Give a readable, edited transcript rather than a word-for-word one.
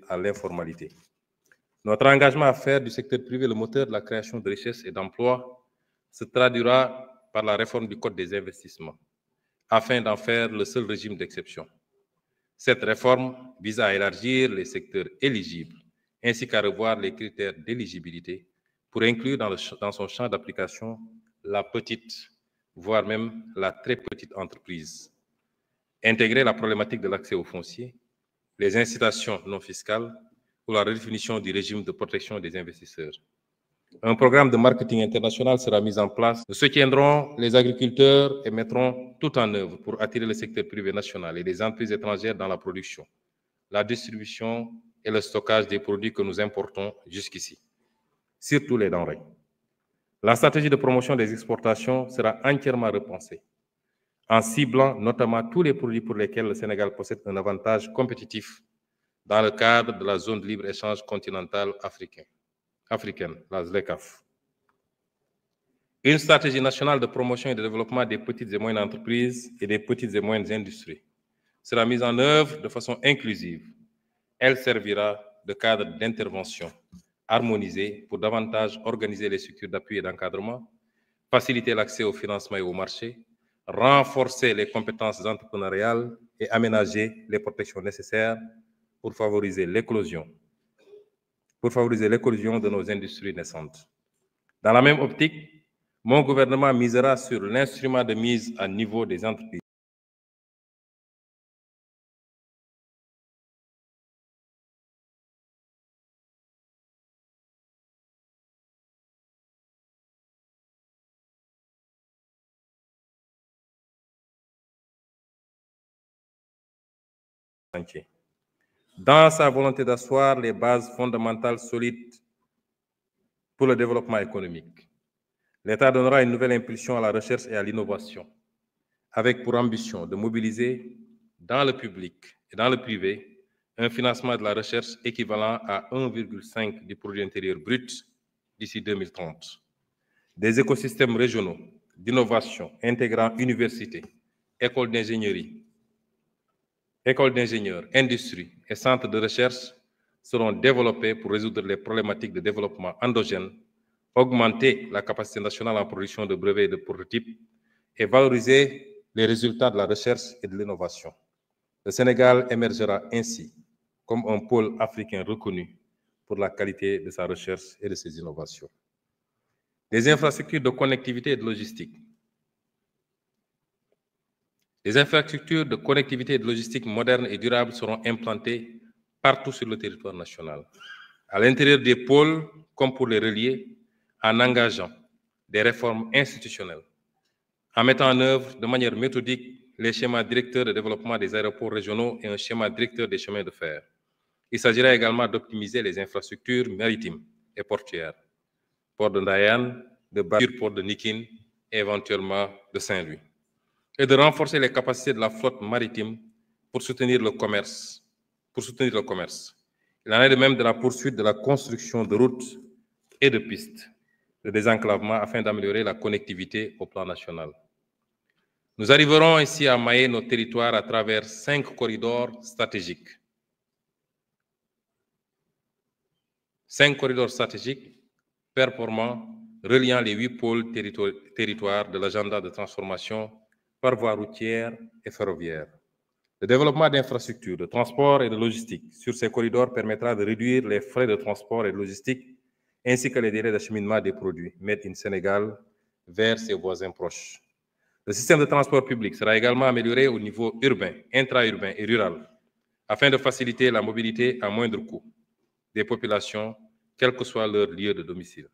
à l'informalité. Notre engagement à faire du secteur privé le moteur de la création de richesses et d'emplois se traduira par la réforme du Code des investissements, afin d'en faire le seul régime d'exception. Cette réforme vise à élargir les secteurs éligibles, ainsi qu'à revoir les critères d'éligibilité pour inclure dans son champ d'application la petite, voire même la très petite entreprise. Intégrer la problématique de l'accès au foncier, les incitations non fiscales ou la redéfinition du régime de protection des investisseurs. Un programme de marketing international sera mis en place. Nous soutiendrons les agriculteurs et mettrons tout en œuvre pour attirer le secteur privé national et les entreprises étrangères dans la production, la distribution et le stockage des produits que nous importons jusqu'ici, surtout les denrées. La stratégie de promotion des exportations sera entièrement repensée, en ciblant notamment tous les produits pour lesquels le Sénégal possède un avantage compétitif dans le cadre de la zone de libre-échange continentale africaine, la ZLECAf. Une stratégie nationale de promotion et de développement des petites et moyennes entreprises et des petites et moyennes industries sera mise en œuvre de façon inclusive. Elle servira de cadre d'intervention harmonisé pour davantage organiser les structures d'appui et d'encadrement, faciliter l'accès au financement et au marché, renforcer les compétences entrepreneuriales et aménager les protections nécessaires pour favoriser l'éclosion de nos industries naissantes. Dans la même optique, mon gouvernement misera sur l'instrument de mise à niveau des entreprises. Dans sa volonté d'asseoir les bases fondamentales solides pour le développement économique, l'État donnera une nouvelle impulsion à la recherche et à l'innovation, avec pour ambition de mobiliser dans le public et dans le privé un financement de la recherche équivalent à 1,5 du produit intérieur brut d'ici 2030. Des écosystèmes régionaux d'innovation intégrant universités, écoles d'ingénieurs, industries et centres de recherche seront développés pour résoudre les problématiques de développement endogène, augmenter la capacité nationale en production de brevets et de prototypes et valoriser les résultats de la recherche et de l'innovation. Le Sénégal émergera ainsi comme un pôle africain reconnu pour la qualité de sa recherche et de ses innovations. Les infrastructures de connectivité et de logistique. Les infrastructures de connectivité et de logistique modernes et durables seront implantées partout sur le territoire national, à l'intérieur des pôles comme pour les relier, en engageant des réformes institutionnelles, en mettant en œuvre de manière méthodique les schémas directeurs de développement des aéroports régionaux et un schéma directeur des chemins de fer. Il s'agira également d'optimiser les infrastructures maritimes et portuaires, port de Ndayane, de Barre, port de Nikin et éventuellement de Saint-Louis, et de renforcer les capacités de la flotte maritime pour soutenir le commerce. Il en est de même de la poursuite de la construction de routes et de pistes de désenclavement afin d'améliorer la connectivité au plan national. Nous arriverons ici à mailler nos territoires à travers 5 corridors stratégiques. 5 corridors stratégiques performants reliant les 8 pôles territoires de l'agenda de transformation par voie routière et ferroviaire. Le développement d'infrastructures de transport et de logistique sur ces corridors permettra de réduire les frais de transport et de logistique ainsi que les délais d'acheminement des produits Made in Sénégal vers ses voisins proches. Le système de transport public sera également amélioré au niveau urbain, intra-urbain et rural, afin de faciliter la mobilité à moindre coût des populations, quel que soit leur lieu de domicile.